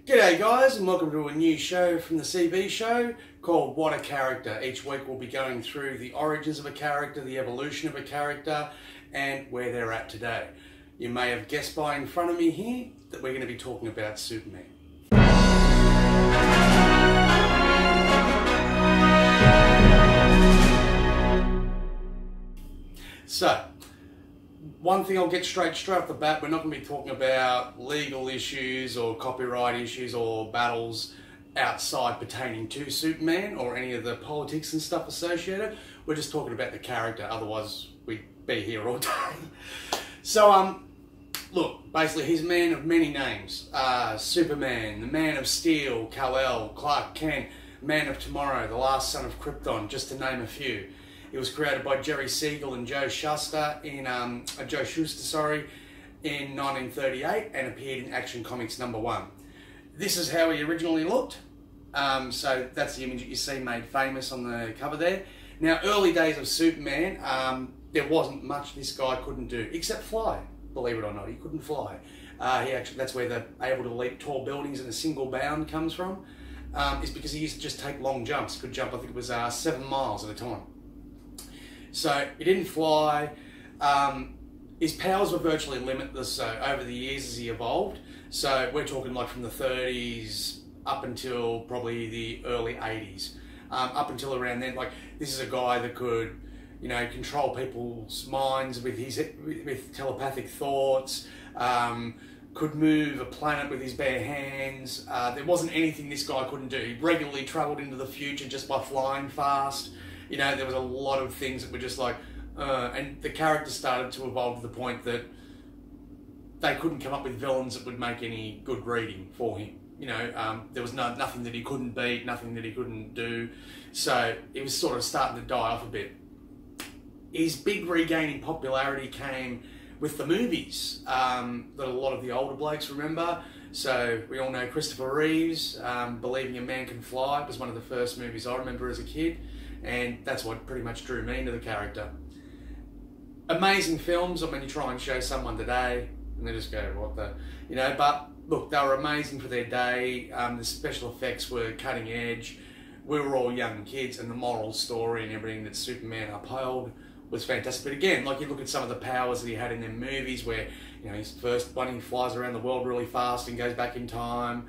G'day guys, and welcome to a new show from the CB show called Watta Character. Each week we'll be going through the origins of a character, the evolution of a character, and where they're at today. You may have guessed by in front of me here that we're going to be talking about Superman. So, one thing I'll get straight off the bat, we're not going to be talking about legal issues or copyright issues or battles outside pertaining to Superman or any of the politics and stuff associated. We're just talking about the character, otherwise we'd be here all day. So, look, basically he's a man of many names. Superman, the Man of Steel, Kal-El, Clark Kent, Man of Tomorrow, the last son of Krypton, just to name a few. It was created by Jerry Siegel and Joe Shuster in 1938 and appeared in Action Comics #1. This is how he originally looked. So that's the image that you see made famous on the cover there. Now, early days of Superman, there wasn't much this guy couldn't do, except fly. Believe it or not, he couldn't fly. That's where the able to leap tall buildings in a single bound comes from. Is because he used to just take long jumps. He could jump, I think it was 7 miles at a time. So he didn't fly. His powers were virtually limitless over the years as he evolved. So we're talking like from the 30s up until probably the early 80s. Up until around then, like this is a guy that could, you know, control people's minds with telepathic thoughts. Could move a planet with his bare hands. There wasn't anything this guy couldn't do. He regularly travelled into the future just by flying fast. You know, there was a lot of things that were just like, and the character started to evolve to the point that they couldn't come up with villains that would make any good reading for him. You know, there was nothing that he couldn't beat, nothing that he couldn't do. So it was sort of starting to die off a bit. His big regaining popularity came with the movies that a lot of the older blokes remember. So we all know Christopher Reeve's Believing a Man Can Fly. It was one of the first movies I remember as a kid. And that's what pretty much drew me into the character. Amazing films. I mean, you try and show someone today, and they just go, what the... You know, but look, they were amazing for their day. The special effects were cutting edge. We were all young kids, and the moral story and everything that Superman upheld was fantastic. But again, like you look at some of the powers that he had in their movies where, you know, his first one, he flies around the world really fast and goes back in time.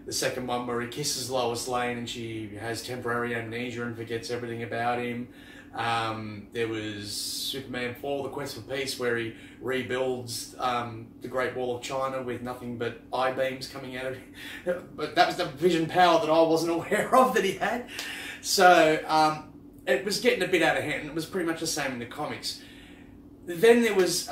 The second one where he kisses Lois Lane and she has temporary amnesia and forgets everything about him. There was Superman 4, The Quest for Peace, where he rebuilds the Great Wall of China with nothing but eye beams coming out of it. But that was the vision power that I wasn't aware of that he had. So it was getting a bit out of hand, and it was pretty much the same in the comics. Then there was...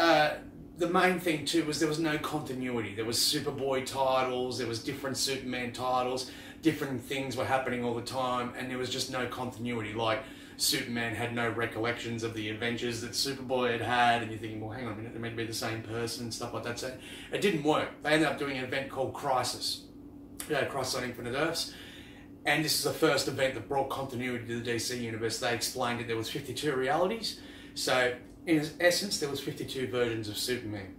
the main thing too was there was no continuity. There was Superboy titles, there was different Superman titles, different things were happening all the time, and there was just no continuity. Like Superman had no recollections of the adventures that Superboy had, and you're thinking, well, hang on a minute, they're meant to be the same person and stuff like that. So it didn't work. They ended up doing an event called Crisis, Crisis on Infinite Earths, and this is the first event that brought continuity to the DC universe. They explained that there was 52 realities, so in essence, there was 52 versions of Superman.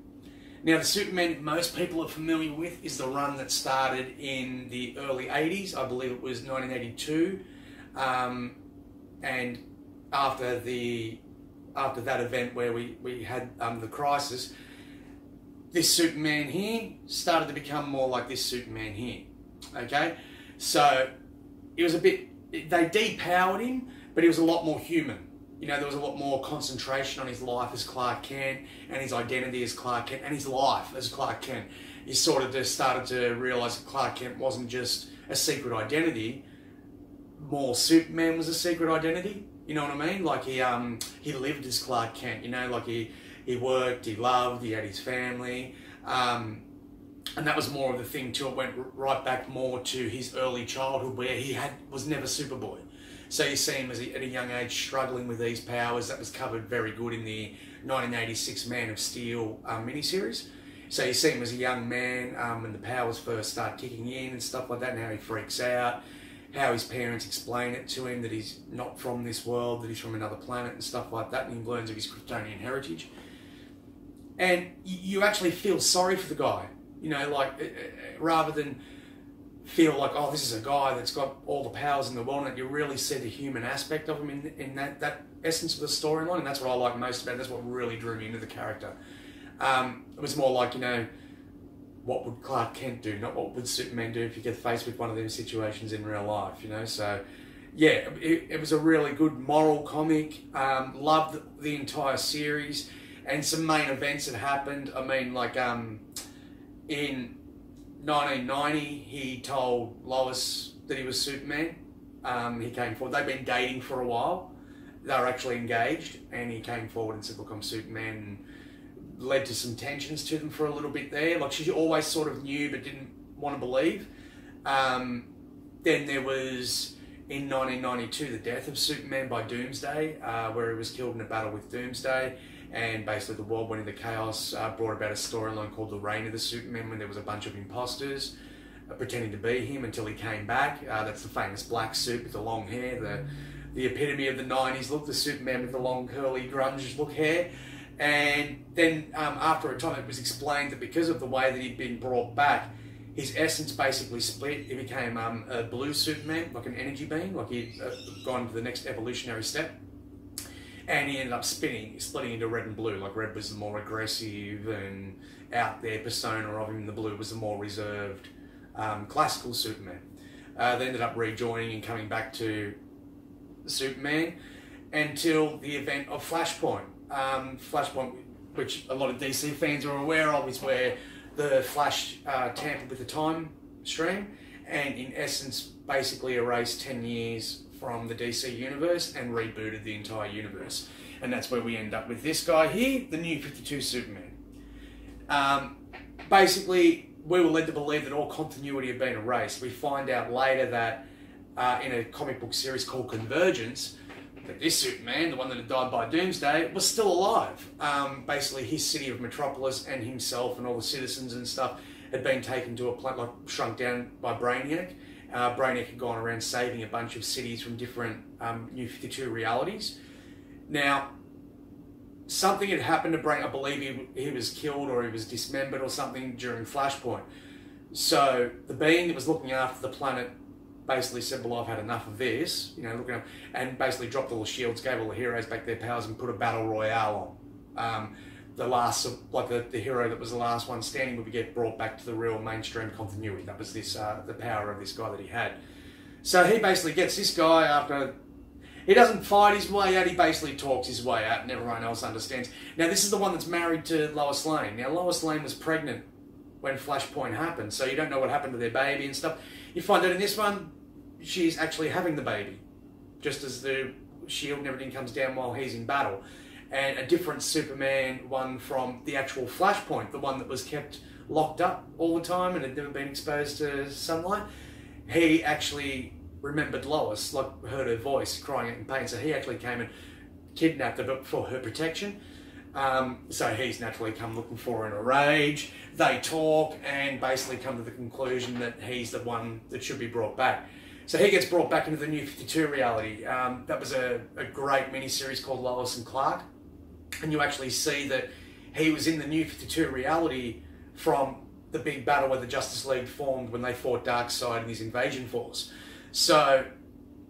Now, the Superman that most people are familiar with is the run that started in the early 80s. I believe it was 1982. And after that event where we had the Crisis, this Superman here started to become more like this Superman here. Okay? So, it was a bit... They depowered him, but he was a lot more human. You know, there was a lot more concentration on his life as Clark Kent and his identity as Clark Kent and his life as Clark Kent. You sort of just started to realise that Clark Kent wasn't just a secret identity, more Superman was a secret identity. You know what I mean? Like he lived as Clark Kent, you know, like he worked, he loved, he had his family. And that was more of the thing too. It went right back more to his early childhood where he was never Superboy. So you see him at a young age struggling with these powers. That was covered very good in the 1986 Man of Steel miniseries. So you see him as a young man when the powers first start kicking in and stuff like that, and how he freaks out, how his parents explain it to him that he's not from this world, that he's from another planet and stuff like that, and he learns of his Kryptonian heritage. And you actually feel sorry for the guy. You know, like, rather than feel like, oh, this is a guy that's got all the powers in the world, and you really see the human aspect of him in that essence of the storyline, and that's what I like most about it. That's what really drew me into the character. It was more like, you know, what would Clark Kent do, not what would Superman do if you get faced with one of those situations in real life, you know? So, yeah, it was a really good moral comic. Loved the entire series, and some main events that happened. I mean, like, in 1990, he told Lois that he was Superman. He came forward. They'd been dating for a while. They were actually engaged, and he came forward and said, look, I'm Superman, and led to some tensions to them for a little bit there. Like, she always sort of knew but didn't want to believe. Then there was, in 1992, the death of Superman by Doomsday, where he was killed in a battle with Doomsday. And basically the world went into chaos, brought about a storyline called The Reign of the Superman, when there was a bunch of imposters pretending to be him until he came back. That's the famous black suit with the long hair, the epitome of the 90s look, the Superman with the long curly grunge look hair. And then after a time it was explained that because of the way that he'd been brought back, his essence basically split. He became a blue Superman, like an energy being, like he'd gone to the next evolutionary step. And he ended up splitting into red and blue. Like, red was the more aggressive and out there persona of him, and the blue was the more reserved, classical Superman. They ended up rejoining and coming back to Superman until the event of Flashpoint. Flashpoint, which a lot of DC fans are aware of, is where the Flash tampered with the time stream and in essence basically erased 10 years from the DC universe and rebooted the entire universe. And that's where we end up with this guy here, the New 52 Superman. Basically, we were led to believe that all continuity had been erased. We find out later that in a comic book series called Convergence, that this Superman, the one that had died by Doomsday, was still alive. Basically, his city of Metropolis and himself and all the citizens and stuff had been taken to a planet, like, shrunk down by Brainiac. Brainiac had gone around saving a bunch of cities from different New 52 realities. Now, something had happened to Brainiac. I believe he was killed or he was dismembered or something during Flashpoint. So the being that was looking after the planet basically said, well, I've had enough of this, you know, looking up, and basically dropped all the shields, gave all the heroes back their powers and put a battle royale on. The last, like the hero that was the last one standing would get brought back to the real mainstream continuity. That was this, the power of this guy that he had. So he basically gets this guy after, he doesn't fight his way out, he basically talks his way out and everyone else understands. Now this is the one that's married to Lois Lane. Now Lois Lane was pregnant when Flashpoint happened, so you don't know what happened to their baby and stuff. You find out in this one, she's actually having the baby, just as the shield and everything comes down while he's in battle. And a different Superman, one from the actual Flashpoint, the one that was kept locked up all the time and had never been exposed to sunlight, he actually remembered Lois, like heard her voice crying out in pain, so he actually came and kidnapped her for her protection. So he's naturally come looking for her in a rage. They talk and basically come to the conclusion that he's the one that should be brought back. So he gets brought back into the New 52 reality. That was a great miniseries called Lois and Clark. And you actually see that he was in the New 52 reality from the big battle where the Justice League formed when they fought Darkseid and his invasion force. So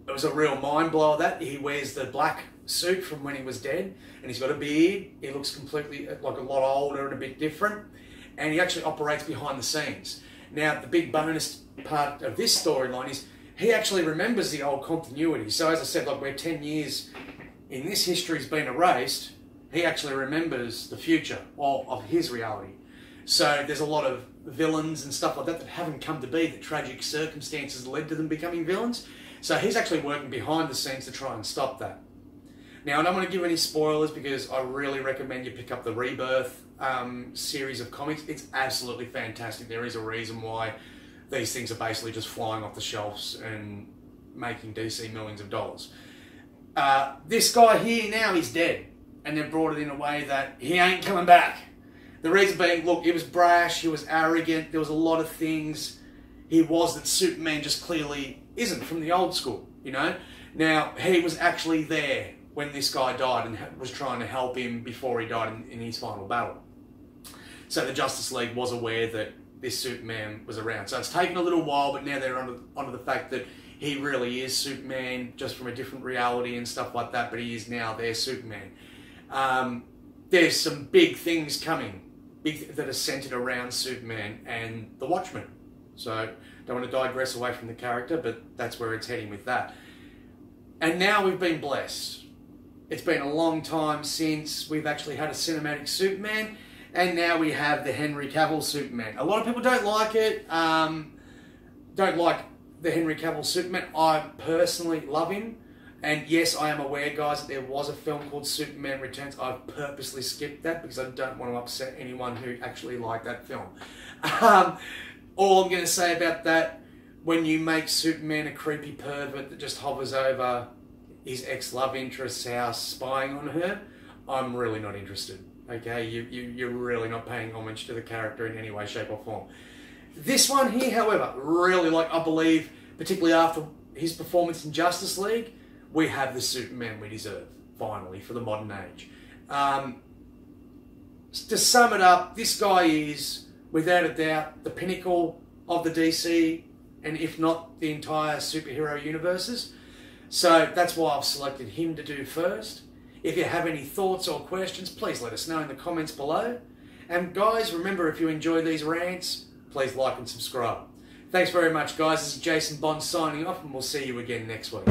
it was a real mind blower that. He wears the black suit from when he was dead, and he's got a beard. He looks completely, like, a lot older and a bit different. And he actually operates behind the scenes. Now, the big bonus part of this storyline is he actually remembers the old continuity. So as I said, like, where 10 years in this history has been erased, he actually remembers the future of his reality. So there's a lot of villains and stuff like that that haven't come to be, that tragic circumstances led to them becoming villains. So he's actually working behind the scenes to try and stop that. Now, I don't want to give any spoilers because I really recommend you pick up the Rebirth series of comics. It's absolutely fantastic. There is a reason why these things are basically just flying off the shelves and making DC millions of dollars. This guy here now is dead, and they've brought it in a way that he ain't coming back. The reason being, look, he was brash, he was arrogant, there was a lot of things he was that Superman just clearly isn't from the old school, you know? Now, he was actually there when this guy died and was trying to help him before he died in his final battle. So the Justice League was aware that this Superman was around. So it's taken a little while, but now they're onto the fact that he really is Superman, just from a different reality and stuff like that, but he is now their Superman. There's some big things coming that are centered around Superman and the Watchmen. So don't want to digress away from the character, but that's where it's heading with that. And now we've been blessed. It's been a long time since we've actually had a cinematic Superman, and now we have the Henry Cavill Superman. A lot of people don't like it, don't like the Henry Cavill Superman. I personally love him. And yes, I am aware, guys, that there was a film called Superman Returns. I've purposely skipped that because I don't want to upset anyone who actually liked that film. All I'm going to say about that, when you make Superman a creepy pervert that just hovers over his ex-love interest's house spying on her, I'm really not interested. Okay, you're really not paying homage to the character in any way, shape or form. This one here, however, really, like, I believe, particularly after his performance in Justice League, we have the Superman we deserve, finally, for the modern age. To sum it up, this guy is, without a doubt, the pinnacle of the DC, and if not, the entire superhero universes. So that's why I've selected him to do first. If you have any thoughts or questions, please let us know in the comments below. And guys, remember, if you enjoy these rants, please like and subscribe. Thanks very much, guys. This is Jason Bond signing off, and we'll see you again next week.